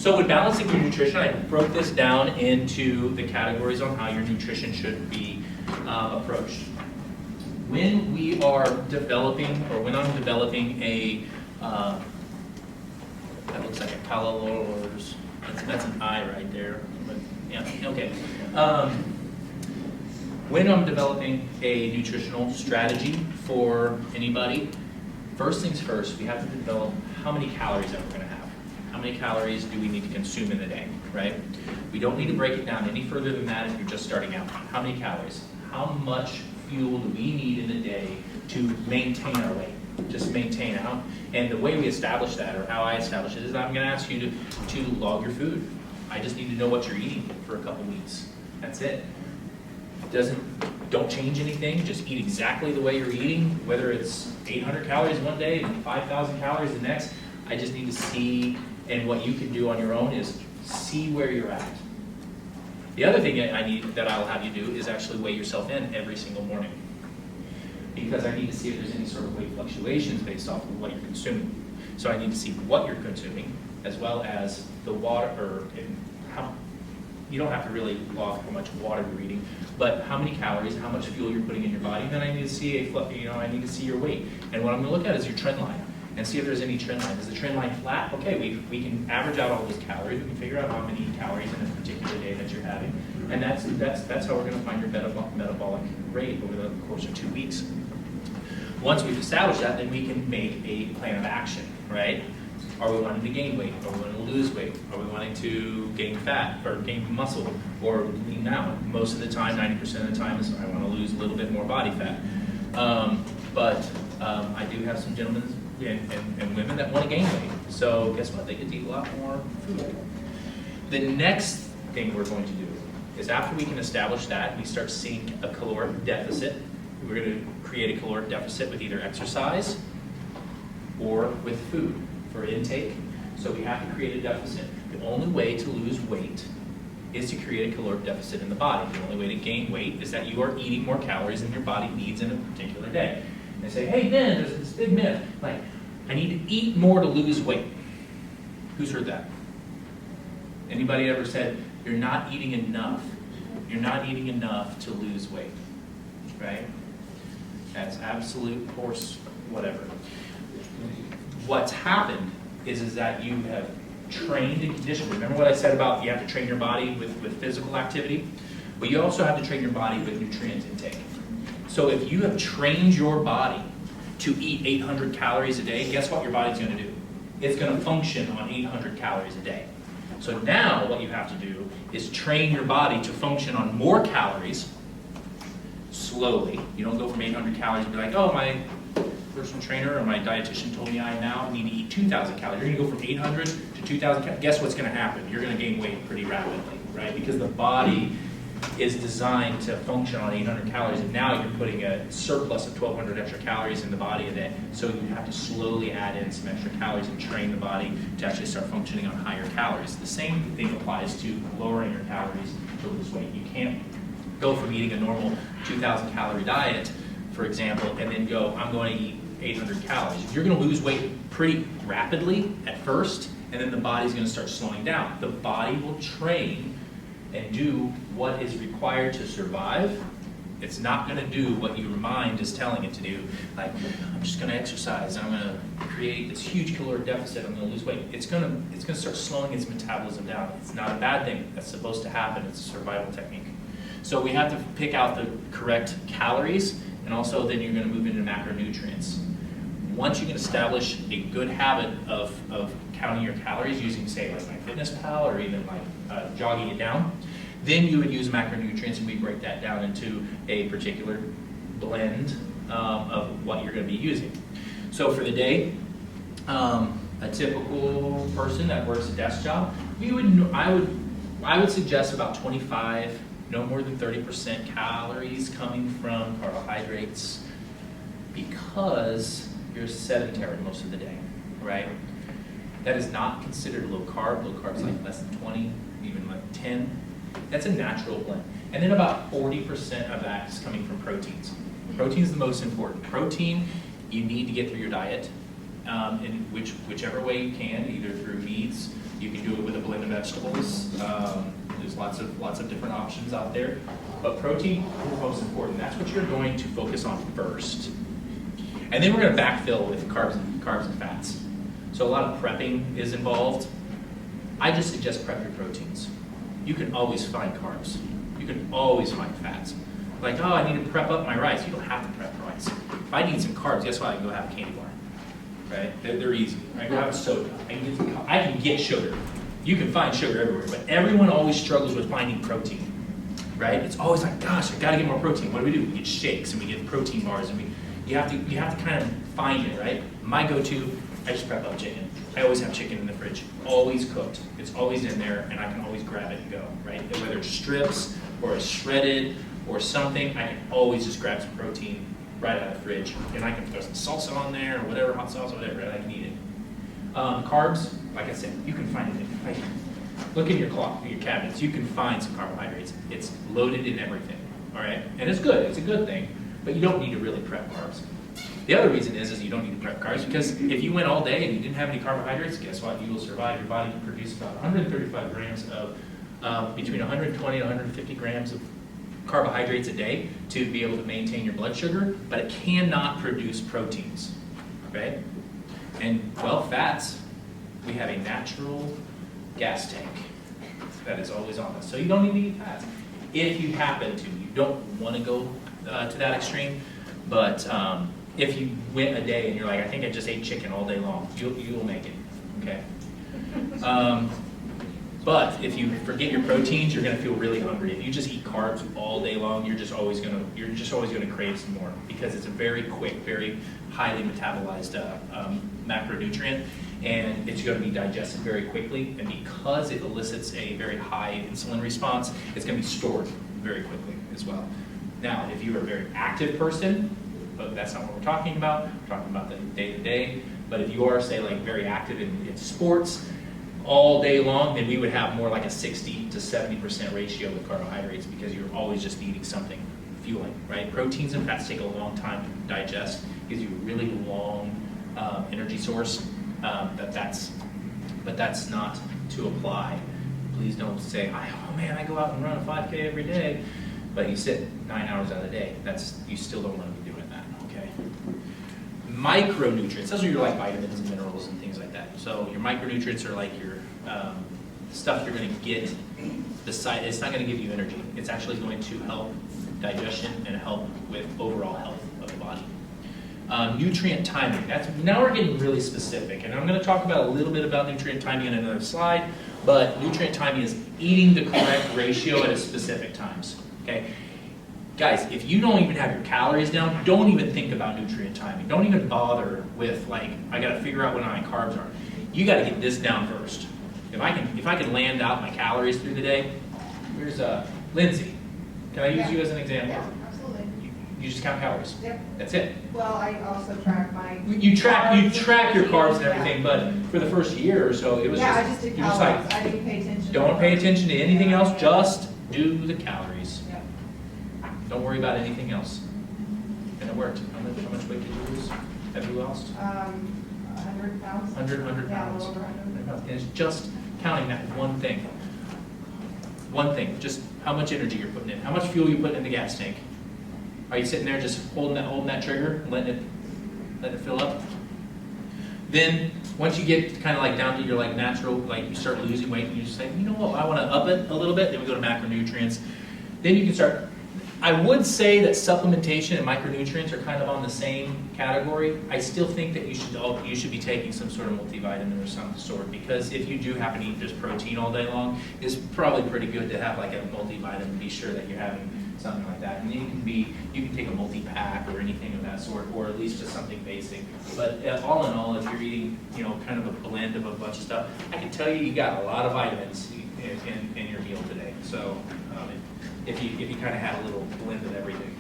So with balancing your nutrition, I broke this down into the categories on how your nutrition should be approached. When we are developing, or when I'm developing a, that looks like a caloric, that's an I right there, but yeah, okay. When I'm developing a nutritional strategy for anybody, first things first, we have to develop how many calories that we're going to have. How many calories do we need to consume in a day, right? We don't need to break it down any further than that if you're just starting out. How many calories? How much fuel do we need in a day to maintain our weight? Just maintain out. And the way we establish that, or how I establish it, is I'm going to ask you to log your food. I just need to know what you're eating for a couple weeks. That's it. Don't change anything, just eat exactly the way you're eating, whether it's 800 calories one day and 5,000 calories the next. I just need to see, and what you can do on your own is see where you're at. The other thing that I'll have you do is actually weigh yourself in every single morning, because I need to see if there's any sort of weight fluctuations based off of what you're consuming. So I need to see what you're consuming, as well as the water, or how. You don't have to really log how much water you're eating, but how many calories, how much fuel you're putting in your body. And then I need to see I need to see your weight. And what I'm going to look at is your trend line, and see if there's any trend line. Is the trend line flat? Okay, we can average out all those calories. We can figure out how many calories in a particular day that you're having, and that's how we're going to find your metabolic rate over the course of 2 weeks. Once we've established that, then we can make a plan of action, right? Are we wanting to gain weight? Are we wanting to lose weight? Are we wanting to gain fat or gain muscle or lean out? Most of the time, 90% of the time, is I want to lose a little bit more body fat. But I do have some gentlemen and women that want to gain weight. So guess what? They get to eat a lot more food. The next thing we're going to do is, after we can establish that, we start seeing a caloric deficit. We're going to create a caloric deficit with either exercise or with food for intake. So we have to create a deficit. The only way to lose weight is to create a caloric deficit in the body. The only way to gain weight is that you are eating more calories than your body needs in a particular day. And they say, hey Ben, there's this big myth, like, I need to eat more to lose weight. Who's heard that? Anybody ever said, you're not eating enough? You're not eating enough to lose weight, right? That's absolute horse whatever. What's happened is that you have trained and conditioned. Remember what I said about you have to train your body with physical activity? But you also have to train your body with nutrient intake. So if you have trained your body to eat 800 calories a day, guess what your body's going to do? It's going to function on 800 calories a day. So now what you have to do is train your body to function on more calories slowly. You don't go from 800 calories and be like, oh, my personal trainer or my dietitian told me I now need to eat 2,000 calories. You're going to go from 800 to 2,000 calories. Guess what's going to happen? You're going to gain weight pretty rapidly, right? Because the body is designed to function on 800 calories, and now you're putting a surplus of 1,200 extra calories in the body a day. So you have to slowly add in some extra calories and train the body to actually start functioning on higher calories. The same thing applies to lowering your calories to lose weight. You can't go from eating a normal 2,000 calorie diet, for example, and then go, I'm going to eat 800 calories. You're going to lose weight pretty rapidly at first, and then the body's going to start slowing down. The body will train and do what is required to survive. It's not going to do what your mind is telling it to do. Like, I'm just going to exercise, I'm going to create this huge caloric deficit, I'm going to lose weight. It's going to start slowing its metabolism down. It's not a bad thing. That's supposed to happen. It's a survival technique. So we have to pick out the correct calories, and also then you're going to move into macronutrients. Once you can establish a good habit of counting your calories using, say, like MyFitnessPal or even like jogging it down, then you would use macronutrients, and we break that down into a particular blend of what you're going to be using. So for the day, a typical person that works a desk job, I would suggest about 25, no more than 30% calories coming from carbohydrates, because you're sedentary most of the day, right? That is not considered low carb. Low carb is like less than 20, even like 10. That's a natural blend. And then about 40% of that is coming from proteins. Protein is the most important. Protein you need to get through your diet in whichever way you can, either through meats You can do it with a blend of vegetables. There's lots of different options out there. But protein is most important. That's what you're going to focus on first. And then we're going to backfill with carbs and fats. So a lot of prepping is involved. I just suggest prep your proteins. You can always find carbs. You can always find fats. Like, oh, I need to prep up my rice. You don't have to prep rice. If I need some carbs, guess what? I can go have a candy bar. Right? They're easy. I can go have a soda. I can get sugar. You can find sugar everywhere, but everyone always struggles with finding protein. Right? It's always like, gosh, I got to get more protein. What do? We get shakes and we get protein bars, and you have to kind of find it, right? My go-to, I just prep up chicken. I always have chicken in the fridge, always cooked. It's always in there, and I can always grab it and go, right? And whether it's strips or it's shredded or something, I can always just grab some protein right out of the fridge, and I can throw some salsa on there or whatever, hot sauce, whatever, and I can eat it. Carbs, like I said, you can find it. Like, look in your cabinets. You can find some carbohydrates. It's loaded in everything, all right? And it's good. It's a good thing, but you don't need to really prep carbs. The other reason is you don't need to prep carbs because if you went all day and you didn't have any carbohydrates, guess what? You will survive. Your body can produce about 135 grams of, between 120 and 150 grams of carbohydrates a day to be able to maintain your blood sugar, but it cannot produce proteins, okay? And, well, fats, we have a natural gas tank that is always on us. So you don't need to eat fats. If you happen to, you don't want to go to that extreme, but if you went a day and you're like, I think I just ate chicken all day long, you'll make it, okay? But if you forget your proteins, you're going to feel really hungry. If you just eat carbs all day long, you're just always going to crave some more because it's a very quick, very highly metabolized macronutrient, and it's going to be digested very quickly. And because it elicits a very high insulin response, it's going to be stored very quickly as well. Now, if you're a very active person, but that's not what we're talking about. We're talking about the day-to-day. But if you are, say, like very active in sports all day long, then we would have more like a 60 to 70% ratio with carbohydrates because you're always just eating something fueling, right? Proteins and fats take a long time to digest, gives you a really long energy source. But that's not to apply. Please don't say, oh man, I go out and run a 5K every day, but you sit 9 hours out of the day. You still don't want to be doing that, okay? Micronutrients, those are your like vitamins and minerals and things like that. So your micronutrients are like your stuff you're going to get beside. It's not going to give you energy. It's actually going to help digestion and help with overall health of the body. Nutrient timing. Now we're getting really specific, and I'm going to talk about a little bit about nutrient timing in another slide, but nutrient timing is eating the correct ratio at a specific times. Okay? Guys, if you don't even have your calories down, don't even think about nutrient timing. Don't even bother with like, I got to figure out what my carbs are. You got to get this down first. If I can land out my calories through the day, here's Lindsay. Can I use you as an example? Yeah, absolutely. You just count calories. Yep. That's it. Well, I also track my. You track your carbs and everything, but for the first year or so, it was I just did calories. Like, I didn't pay attention. Don't pay attention to anything else. Just do the calories. Yep. Don't worry about anything else. And it worked. How much weight did you lose? Have you lost? 100 pounds. 100 Yeah, pounds. a little over 100. And it's just counting that one thing. One thing. Just how much energy you're putting in. How much fuel you putting in the gas tank. Are you sitting there just holding that trigger, letting it fill up? Then once you get kind of like down to your like natural, like you start losing weight, and you just say, you know what, I want to up it a little bit. Then we go to macronutrients. Then you can start. I would say that supplementation and micronutrients are kind of on the same category. I still think that you should be taking some sort of multivitamin or some sort, because if you do happen to eat just protein all day long, it's probably pretty good to have like a multivitamin. Be sure that you're having something like that, and then you can take a multi-pack or anything of that sort, or at least just something basic. But all in all, if you're eating, kind of a blend of a bunch of stuff, I can tell you got a lot of vitamins in your meal today. So if you kind of had a little blend of everything.